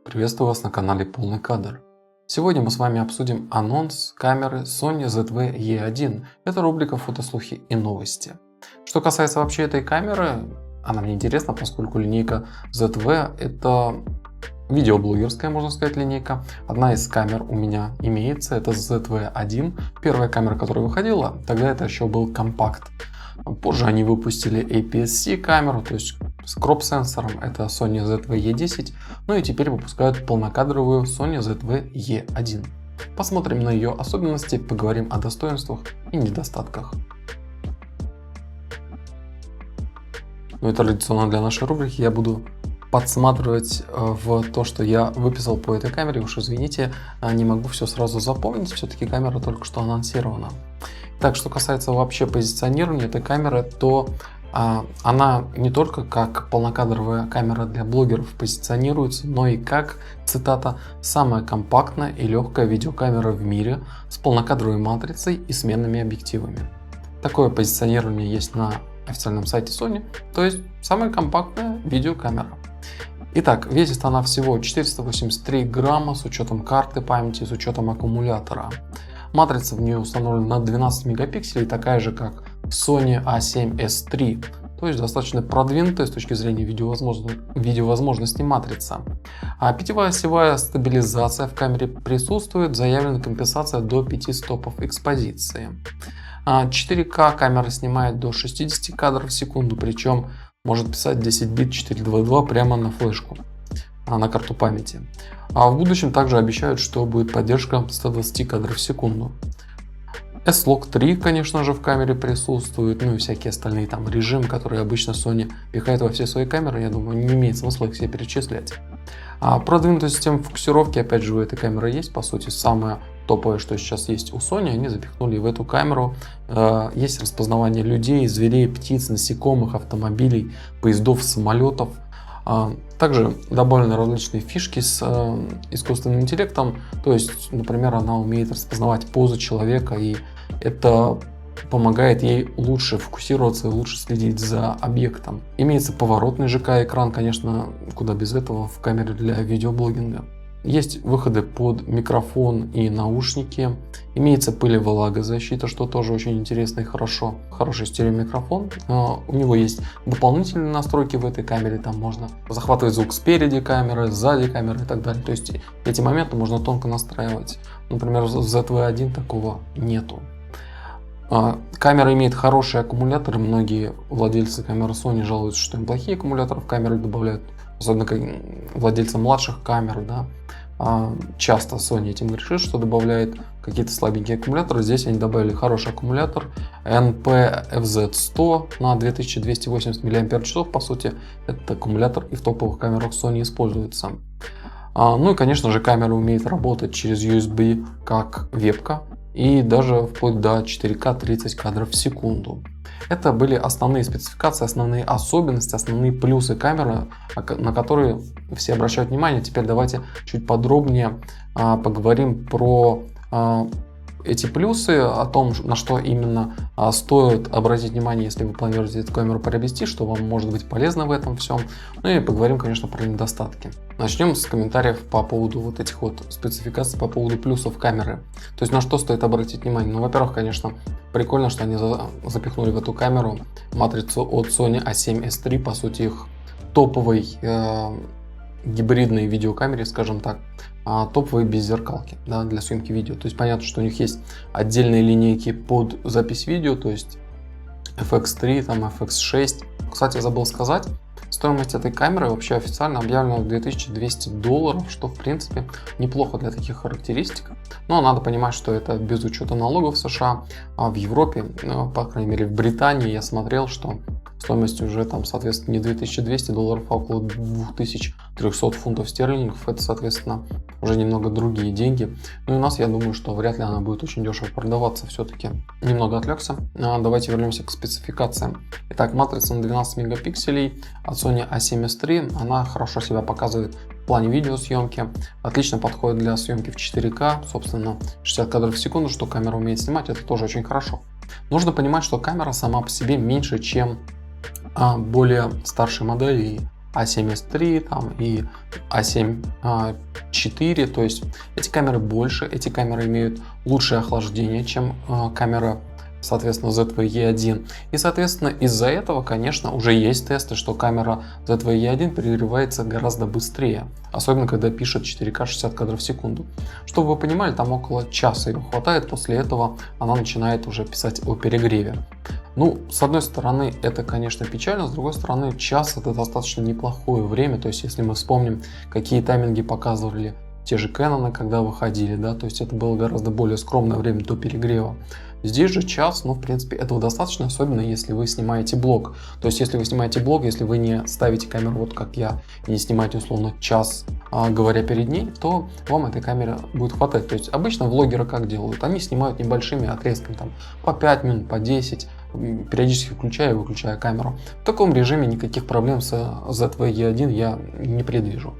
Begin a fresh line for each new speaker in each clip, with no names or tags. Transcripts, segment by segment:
Приветствую вас на канале Полный кадр. Сегодня мы с вами обсудим анонс камеры Sony ZV-E1. Это рубрика «Фотослухи и новости». Что касается вообще этой камеры, она мне интересна, поскольку линейка ZV это видеоблогерская, можно сказать, линейка. Одна из камер у меня имеется, это ZV-1. Первая камера, которая выходила, тогда это еще был компакт. Позже они выпустили APS-C камеру, то есть с кроп-сенсором, это Sony ZV-E10, ну и теперь выпускают полнокадровую Sony ZV-E1. Посмотрим на ее особенности, поговорим о достоинствах и недостатках. Ну и традиционно для нашей рубрики я буду подсматривать в то, что я выписал по этой камере. Уж извините, не могу все сразу запомнить, все-таки камера только что анонсирована. Так, что касается вообще позиционирования этой камеры, то она не только как полнокадровая камера для блогеров позиционируется, но и как, цитата, «самая компактная и легкая видеокамера в мире с полнокадровой матрицей и сменными объективами». Такое позиционирование есть на официальном сайте Sony, то есть самая компактная видеокамера. Итак, весит она всего 483 грамма с учетом карты памяти, с учетом аккумулятора. Матрица в нее установлена на 12 мегапикселей, такая же как Sony A7S III, то есть достаточно продвинутая с точки зрения видеовозможностей матрица. А пятивосевая стабилизация в камере присутствует, заявлена компенсация до 5 стопов экспозиции. 4К камера снимает до 60 кадров в секунду, причем может писать 10 бит 422 прямо на флешку, на карту памяти. А в будущем также обещают, что будет поддержка 120 кадров в секунду. S-Log 3, конечно же, в камере присутствует, ну и всякие остальные там режимы, которые обычно Sony пихает во все свои камеры, я думаю, не имеет смысла их все перечислять. Продвинутая система фокусировки, опять же, у этой камеры есть, по сути, самое топовое, что сейчас есть у Sony, они запихнули в эту камеру. Есть распознавание людей, зверей, птиц, насекомых, автомобилей, поездов, самолетов. Также добавлены различные фишки с искусственным интеллектом, то есть, например, она умеет распознавать позу человека, и это помогает ей лучше фокусироваться и лучше следить за объектом. Имеется поворотный ЖК-экран, конечно, куда без этого в камере для видеоблогинга. Есть выходы под микрофон и наушники. Имеется пыль- и влагозащита, что тоже очень интересно и хорошо. Хороший стереомикрофон. У него есть дополнительные настройки в этой камере. Там можно захватывать звук спереди камеры, сзади камеры и так далее. То есть эти моменты можно тонко настраивать. Например, в ZV-1 такого нету. Камера имеет хорошие аккумуляторы. Многие владельцы камеры Sony жалуются, что им плохие аккумуляторы в камеры добавляют. Особенно владельцы младших камер, да. Часто Sony этим грешит, что добавляет какие-то слабенькие аккумуляторы. Здесь они добавили хороший аккумулятор NP-FZ100 на 2280 мАч. По сути, этот аккумулятор и в топовых камерах Sony используется. Ну и, конечно же, камера умеет работать через USB как вебка и даже вплоть до 4К 30 кадров в секунду. Это были основные спецификации, основные особенности, основные плюсы камеры, на которые все обращают внимание. Теперь давайте чуть подробнее поговорим про эти плюсы, о том, на что именно стоит обратить внимание, если вы планируете эту камеру приобрести, что вам может быть полезно в этом всем. Ну и поговорим, конечно, про недостатки. Начнем с комментариев по поводу вот этих вот спецификаций, по поводу плюсов камеры. То есть на что стоит обратить внимание? Ну, во-первых, конечно, прикольно, что они запихнули в эту камеру матрицу от Sony A7S III, по сути, их топовой гибридной видеокамере, скажем так, топовые без зеркалки, да, для съемки видео. То есть понятно, что у них есть отдельные линейки под запись видео, то есть FX3, там FX6. Кстати, забыл сказать, стоимость этой камеры вообще официально объявлена в $2200, что в принципе неплохо для таких характеристик. Но надо понимать, что это без учета налогов в США, а в Европе, по крайней мере в Британии, я смотрел, что стоимость уже там, соответственно, не $2200, а около 2300 фунтов стерлингов. Это, соответственно, уже немного другие деньги. Ну и у нас, я думаю, что вряд ли она будет очень дешево продаваться все-таки. Немного отвлекся. Давайте вернемся к спецификациям. Итак, матрица на 12 мегапикселей от Sony A7S III. Она хорошо себя показывает в плане видеосъемки. Отлично подходит для съемки в 4К. Собственно, 60 кадров в секунду, что камера умеет снимать, это тоже очень хорошо. Нужно понимать, что камера сама по себе меньше, чем более старшие модели A7S III там, и A7 IV. То есть эти камеры больше, эти камеры имеют лучшее охлаждение, чем камера, соответственно, ZV-E1. И, соответственно, из-за этого, конечно, уже есть тесты, что камера ZV-E1 перегревается гораздо быстрее. Особенно, когда пишет 4К 60 кадров в секунду. Чтобы вы понимали, там около часа ее хватает. После этого она начинает уже писать о перегреве. Ну, с одной стороны, это, конечно, печально. С другой стороны, час — это достаточно неплохое время. То есть, если мы вспомним, какие тайминги показывали те же Canon, когда выходили, да, то есть это было гораздо более скромное время до перегрева. Здесь же час, ну, в принципе, этого достаточно, особенно если вы снимаете блог. То есть, если вы снимаете блог, если вы не ставите камеру, вот как я, и не снимаете, условно, час, говоря перед ней, то вам этой камеры будет хватать. То есть, обычно влогеры как делают? Они снимают небольшими отрезками, там, по 5 минут, по 10, периодически включая и выключая камеру. В таком режиме никаких проблем с ZV-E1 я не предвижу.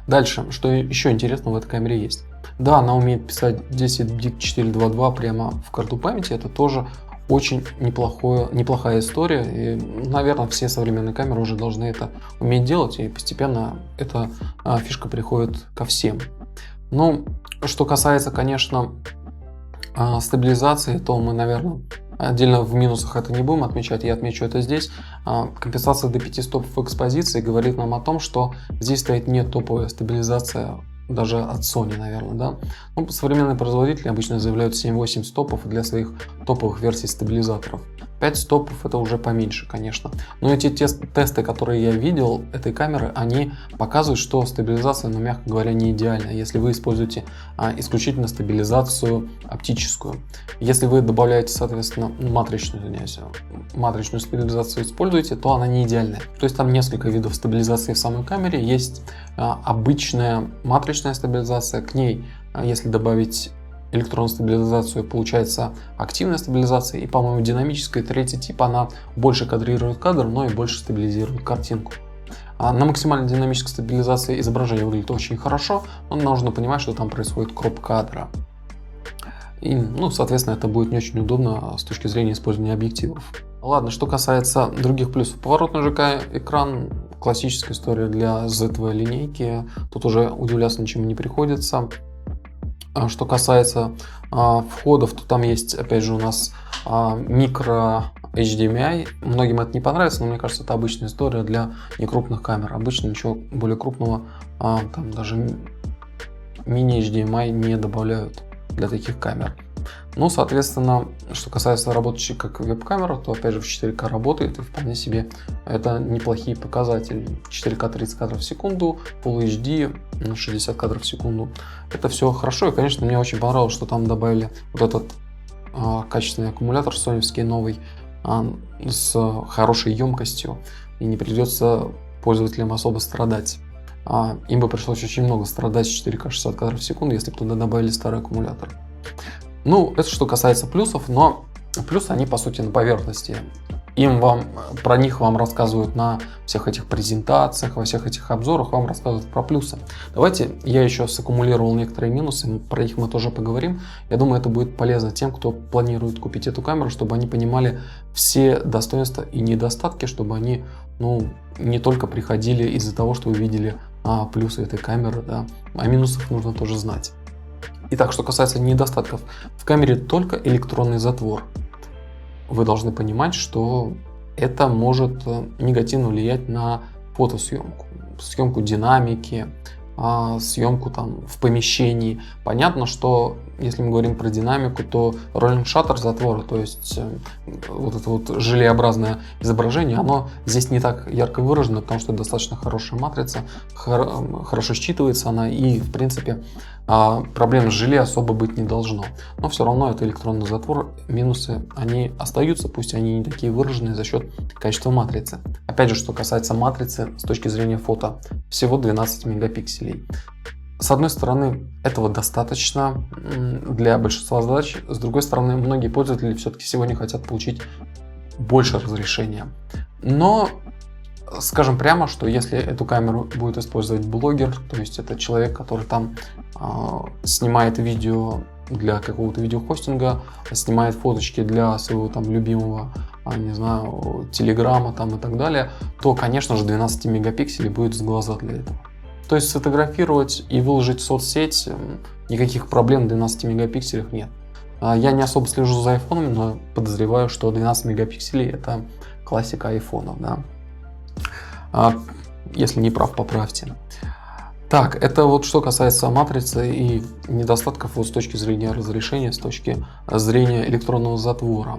Дальше, что еще интересного в этой камере есть. Да, она умеет писать 10 бит 422 прямо в карту памяти. Это тоже очень неплохая история. И, наверное, все современные камеры уже должны это уметь делать. И постепенно эта фишка приходит ко всем. Ну, что касается, конечно, стабилизации, то мы, наверное, отдельно в минусах это не будем отмечать, я отмечу это здесь. Компенсация до 5 стопов экспозиции говорит нам о том, что здесь стоит не топовая стабилизация даже от Sony, наверное, да. Ну, современные производители обычно заявляют 7-8 стопов для своих топовых версий стабилизаторов. 5 стопов это уже поменьше, конечно. Но эти тесты, которые я видел этой камеры, они показывают, что стабилизация, ну, мягко говоря, не идеальная, если вы используете исключительно стабилизацию оптическую. Если вы добавляете, соответственно, матричную стабилизацию используете, то она не идеальная. То есть там несколько видов стабилизации в самой камере. Есть обычная матричная стабилизация, к ней, если добавить электронную стабилизацию, получается активная стабилизация, и, по-моему, динамическая, третий тип, она больше кадрирует кадр, но и больше стабилизирует картинку. На максимальной динамической стабилизации изображение выглядит очень хорошо, но нужно понимать, что там происходит кроп кадра. И, ну, соответственно, это будет не очень удобно с точки зрения использования объективов. Ладно, что касается других плюсов. Поворотный ЖК-экран, классическая история для ZV линейки, тут уже удивляться ничему не приходится. Что касается входов, то там есть, опять же, у нас микро HDMI. Многим это не понравится, но мне кажется, это обычная история для некрупных камер. Обычно ничего более крупного, там даже мини HDMI не добавляют для таких камер. Ну, соответственно, что касается работающей как веб-камера, то опять же в 4К работает, и вполне себе это неплохие показатели. 4К 30 кадров в секунду, Full HD 60 кадров в секунду. Это все хорошо, и, конечно, мне очень понравилось, что там добавили вот этот качественный аккумулятор соневский новый с хорошей емкостью, и не придется пользователям особо страдать. Им бы пришлось очень много страдать с 4К 60 кадров в секунду, если бы туда добавили старый аккумулятор. Ну, это что касается плюсов, но плюсы они по сути на поверхности. Про них вам рассказывают на всех этих презентациях, во всех этих обзорах вам рассказывают про плюсы. Давайте я еще саккумулировал некоторые минусы, про них мы тоже поговорим. Я думаю, это будет полезно тем, кто планирует купить эту камеру, чтобы они понимали все достоинства и недостатки, чтобы они, ну, не только приходили из-за того, что вы видели плюсы этой камеры, да, а минусов нужно тоже знать. Итак, что касается недостатков, в камере только электронный затвор. Вы должны понимать, что это может негативно влиять на фотосъемку, съемку динамики, съемку там в помещении. Понятно, что если мы говорим про динамику, то роллинг шаттер затвора, то есть вот это вот желеобразное изображение, оно здесь не так ярко выражено, потому что это достаточно хорошая матрица, хорошо считывается она, и в принципе проблем с желе особо быть не должно. Но все равно это электронный затвор, минусы они остаются, пусть они не такие выраженные за счет качества матрицы. Опять же, что касается матрицы с точки зрения фото, всего 12 мегапикселей. С одной стороны, этого достаточно для большинства задач, с другой стороны, многие пользователи все-таки сегодня хотят получить больше разрешения. Но скажем прямо, что если эту камеру будет использовать блогер, то есть это человек, который там снимает видео для какого-то видеохостинга, снимает фоточки для своего там любимого не знаю, Телеграма там и так далее, то, конечно же, 12 мегапикселей будет с глаза для этого. То есть сфотографировать и выложить в соцсеть никаких проблем в 12 мегапикселях нет. Я не особо слежу за айфонами, но подозреваю, что 12 мегапикселей это классика айфонов, да. Если не прав, поправьте. Так, это вот что касается матрицы и недостатков вот с точки зрения разрешения, с точки зрения электронного затвора.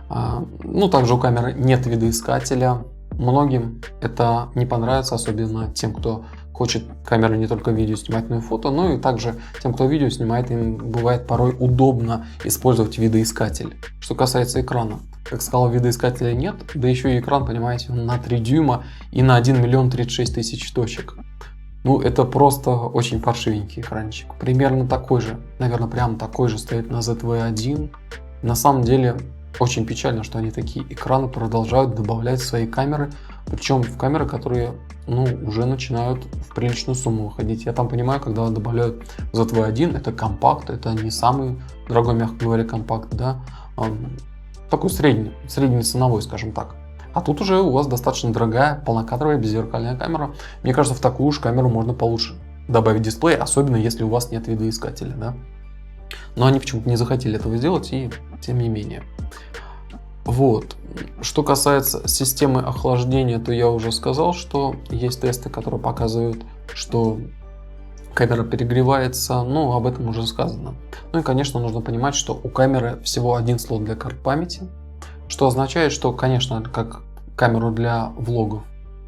Ну, также у камеры нет видоискателя. Многим это не понравится, особенно тем, кто хочет камеры не только видео снимать, но и фото, но и также тем, кто видео снимает, им бывает порой удобно использовать видоискатель. Что касается экрана, как сказал, видоискателя нет, да еще и экран, понимаете, он на 3 дюйма и на 1 миллион 36 тысяч точек. Ну, это просто очень паршивенький экранчик. Примерно такой же, наверное, прям такой же стоит на ZV-1. На самом деле, очень печально, что они такие экраны продолжают добавлять в свои камеры, причем в камеры, которые, ну, уже начинают в приличную сумму выходить. Я там понимаю, когда добавляют ZV-1, это компакт, это не самый дорогой, мягко говоря, компакт, да, такой средний ценовой, скажем так. А тут уже у вас достаточно дорогая полнокадровая беззеркальная камера. Мне кажется, в такую уж камеру можно получше добавить дисплей, особенно если у вас нет видоискателя, да. Но они почему-то не захотели этого сделать, и тем не менее. Вот. Что касается системы охлаждения, то я уже сказал, что есть тесты, которые показывают, что камера перегревается, ну, об этом уже сказано. Ну и, конечно, нужно понимать, что у камеры всего один слот для карт памяти, что означает, что, конечно, как камеру для влогов,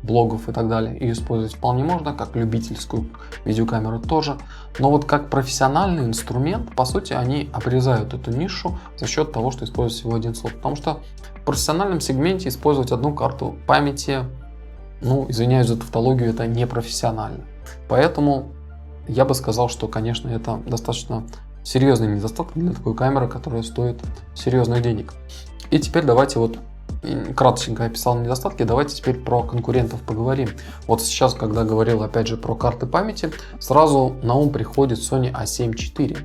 блогов и так далее ее использовать вполне можно, как любительскую видеокамеру тоже. Но вот как профессиональный инструмент, по сути, они обрезают эту нишу за счет того, что используют всего один слот. Потому что в профессиональном сегменте использовать одну карту памяти, ну, извиняюсь за тавтологию, это не профессионально. Поэтому я бы сказал, что, конечно, это достаточно серьезный недостаток для такой камеры, которая стоит серьезных денег. И теперь давайте вот кратко описал недостатки, давайте теперь про конкурентов поговорим. Вот сейчас, когда говорил опять же про карты памяти, сразу на ум приходит Sony A7 IV.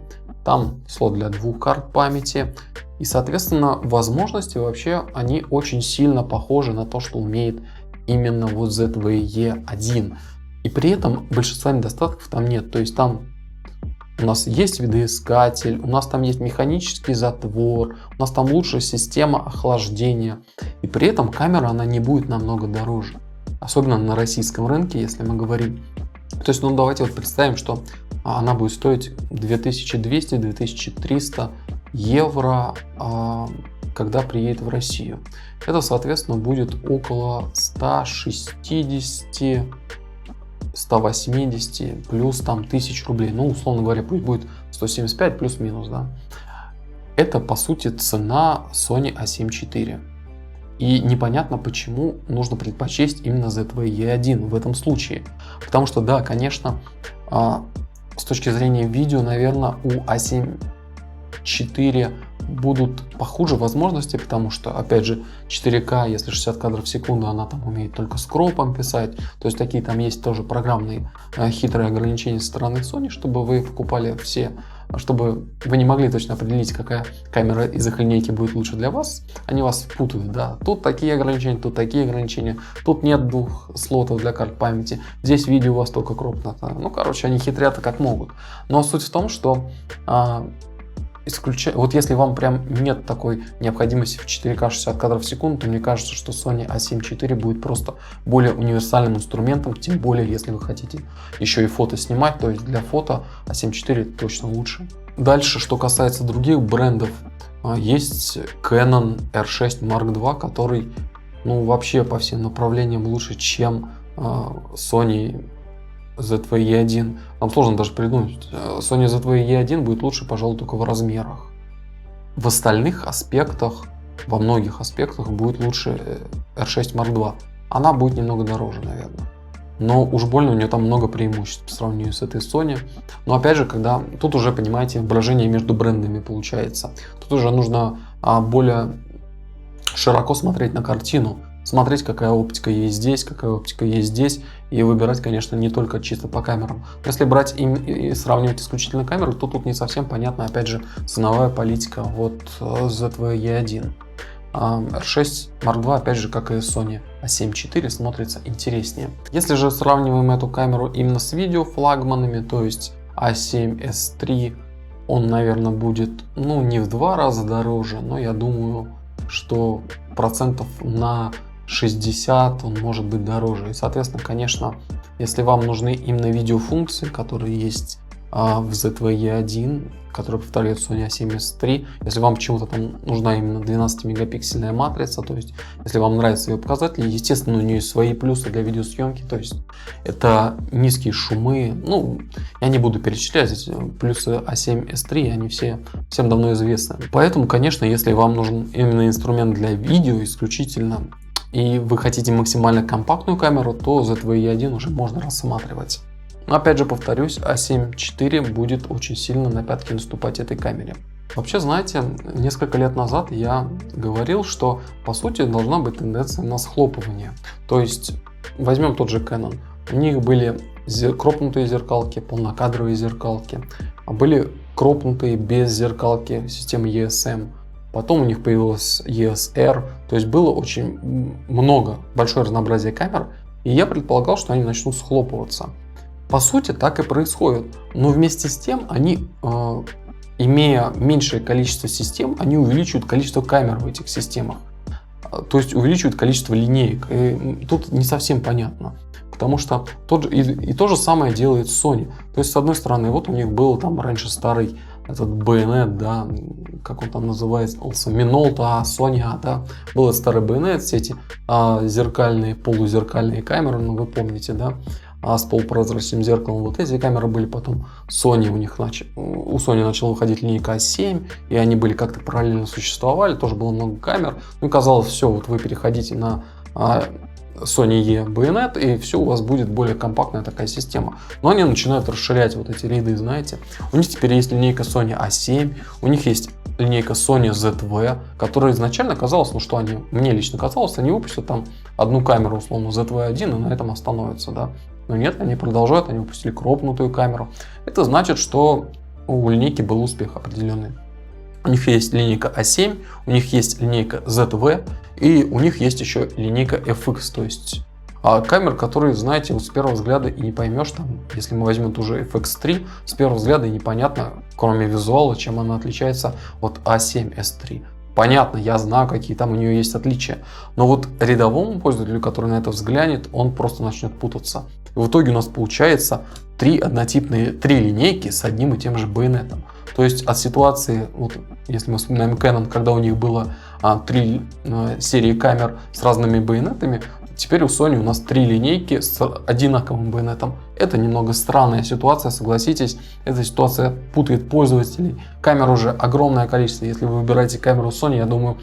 Там слот для 2 карт памяти. И, соответственно, возможности вообще, они очень сильно похожи на то, что умеет именно вот ZV-E1. И при этом большинства недостатков там нет. То есть там у нас есть видоискатель, у нас там есть механический затвор, у нас там лучшая система охлаждения. И при этом камера, она не будет намного дороже. Особенно на российском рынке, если мы говорим. То есть, ну давайте вот представим, что она будет стоить 2200-2300 евро, когда приедет в Россию. Это, соответственно, будет около 160 180 плюс там 1000 рублей, ну, условно говоря, пусть будет 175 плюс-минус, да. Это, по сути, цена Sony A7 IV. И непонятно, почему нужно предпочесть именно ZV-E1 в этом случае. Потому что, да, конечно, с точки зрения видео, наверное, у A7 IV будут похуже возможности, потому что, опять же, 4К, если 60 кадров в секунду, она там умеет только с кропом писать. То есть такие там есть тоже программные хитрые ограничения со стороны Sony, чтобы вы покупали все, чтобы вы не могли точно определить, какая камера из их линейки будет лучше для вас. Они вас путают, да. Тут такие ограничения, тут такие ограничения. Тут нет 2 слотов для карт памяти. Здесь видео у вас только кроп. Ну, короче, они хитрят как могут. Но суть в том, что вот если вам прям нет такой необходимости в 4К 60 кадров в секунду, то мне кажется, что Sony A7 IV будет просто более универсальным инструментом, тем более если вы хотите еще и фото снимать, то есть для фото A7 IV точно лучше. Дальше, что касается других брендов, есть Canon R6 Mark II, который, ну, вообще по всем направлениям лучше, чем Sony ZV-E1. Там сложно даже придумать. Sony ZV-E1 будет лучше, пожалуй, только в размерах. В остальных аспектах, во многих аспектах будет лучше R6 Mark II. Она будет немного дороже, наверное. Но уж больно у нее там много преимуществ по сравнению с этой Sony. Но опять же, когда тут уже, понимаете, брожение между брендами получается. Тут уже нужно более широко смотреть на картину. Смотреть, какая оптика есть здесь, какая оптика есть здесь, и выбирать, конечно, не только чисто по камерам. Но если брать и сравнивать исключительно камеры, то тут не совсем понятна, опять же, ценовая политика вот ZV-E1. R6 Mark II, опять же, как и Sony A7 IV, смотрится интереснее. Если же сравниваем эту камеру именно с видеофлагманами, то есть A7S III, он, наверное, будет, ну, не в 2 раза дороже, но я думаю, что процентов на 60 он может быть дороже. И, соответственно, конечно, если вам нужны именно видеофункции, которые есть в ZV-E1, который повторяет Sony A7S III, если вам почему-то там нужна именно 12-мегапиксельная матрица, то есть если вам нравятся ее показатели, естественно, у нее есть свои плюсы для видеосъемки, то есть это низкие шумы, ну, я не буду перечислять эти плюсы A7S III, они всем давно известны. Поэтому, конечно, если вам нужен именно инструмент для видео исключительно, и вы хотите максимально компактную камеру, то ZV-E1 уже можно рассматривать. Но опять же повторюсь, A7 IV будет очень сильно на пятки наступать этой камере. Вообще, знаете, несколько лет назад я говорил, что по сути должна быть тенденция на схлопывание. То есть возьмем тот же Canon. У них были кропнутые зеркалки, полнокадровые зеркалки, а были кропнутые без зеркалки системы ESM. Потом у них появилась ESR, то есть было очень большое разнообразие камер, и я предполагал, что они начнут схлопываться. По сути, так и происходит, но вместе с тем они, имея меньшее количество систем, они увеличивают количество камер в этих системах, то есть увеличивают количество линеек, и тут не совсем понятно. Потому что то же самое делает Sony. То есть, с одной стороны, вот у них был там раньше старый этот байонет, да, как он там называется, Minolta, Sony, да, был этот старый байонет, все эти зеркальные, полузеркальные камеры, ну вы помните, да, с полупрозрачным зеркалом. Вот эти камеры были потом Sony, у Sony начала выходить линейка A7, и они были как-то параллельно существовали, тоже было много камер. Ну и казалось, все, вот вы переходите на Sony E байонет, и все, у вас будет более компактная такая система. Но они начинают расширять вот эти ряды, знаете. У них теперь есть линейка Sony A7, у них есть линейка Sony ZV, которая изначально казалось, ну что мне лично казалось, они выпустят там одну камеру, условно, ZV-1, и на этом остановятся, да. Но нет, они продолжают, они выпустили кропнутую камеру. Это значит, что у линейки был успех определенный. У них есть линейка A7, у них есть линейка ZV, и у них есть еще линейка FX, то есть камер, которые, знаете, вот с первого взгляда и не поймешь, там, если мы возьмем ту же FX3, с первого взгляда и непонятно, кроме визуала, чем она отличается от A7S III. Понятно, я знаю, какие там у нее есть отличия, но вот рядовому пользователю, который на это взглянет, он просто начнет путаться. И в итоге у нас получается три линейки с одним и тем же байонетом. То есть от ситуации, вот, если мы вспоминаем Canon, когда у них было 3 серии камер с разными байонетами, теперь у Sony у нас 3 линейки с одинаковым байонетом. Это немного странная ситуация, согласитесь. Эта ситуация путает пользователей. Камер уже огромное количество. Если вы выбираете камеру Sony, я думаю,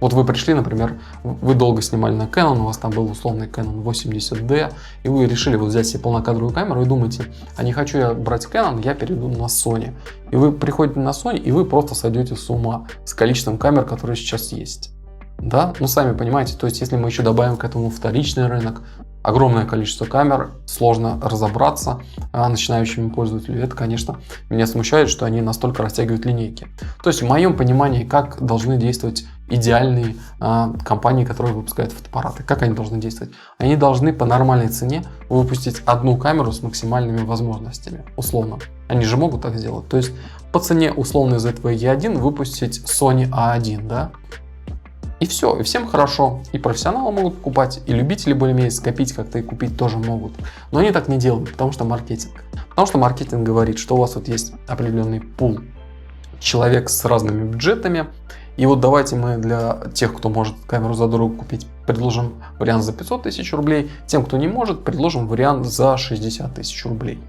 вот вы пришли, например, вы долго снимали на Canon, у вас там был условный Canon 80D, и вы решили вот взять себе полнокадровую камеру и думаете, а не хочу я брать Canon, я перейду на Sony. И вы приходите на Sony, и вы просто сойдете с ума с количеством камер, которые сейчас есть. Да, ну сами понимаете, то есть если мы еще добавим к этому вторичный рынок, огромное количество камер, сложно разобраться начинающему пользователю. Это, конечно, меня смущает, что они настолько растягивают линейки. То есть в моем понимании, как должны действовать идеальные компании, которые выпускают фотоаппараты. Как они должны действовать? Они должны по нормальной цене выпустить одну камеру с максимальными возможностями, условно. Они же могут так сделать. То есть по цене условной ZV-E1 выпустить Sony A1, да? И все, и всем хорошо. И профессионалы могут покупать, и любители более-менее скопить как-то и купить тоже могут. Но они так не делают, потому что маркетинг. Потому что маркетинг говорит, что у вас вот есть определенный пул человек с разными бюджетами. И вот давайте мы для тех, кто может камеру за дорого купить, предложим вариант за 500 тысяч рублей. Тем, кто не может, предложим вариант за 60 тысяч рублей.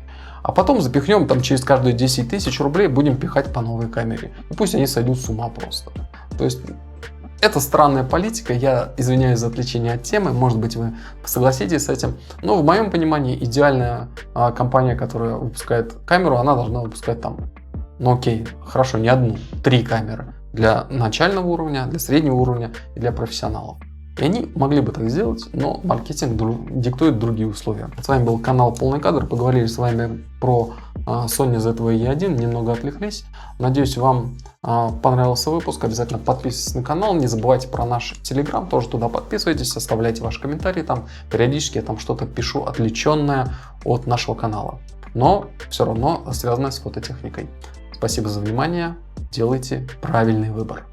А потом запихнем там через каждые 10 тысяч рублей, будем пихать по новой камере. И пусть они сойдут с ума просто. То есть это странная политика, я извиняюсь за отвлечение от темы, может быть вы согласитесь с этим, но в моем понимании идеальная компания, которая выпускает камеру, она должна выпускать там, ну окей, хорошо, не одну, 3 камеры для начального уровня, для среднего уровня и для профессионалов. И они могли бы так сделать, но маркетинг диктует другие условия. С вами был канал Полный Кадр, поговорили с вами про Sony Z2 E1, немного отвлеклись. Надеюсь, вам понравился выпуск. Обязательно подписывайтесь на канал. Не забывайте про наш Telegram, тоже туда подписывайтесь, оставляйте ваши комментарии там. Периодически я там что-то пишу отвлеченное от нашего канала, но все равно связанное с фототехникой. Спасибо за внимание. Делайте правильный выбор.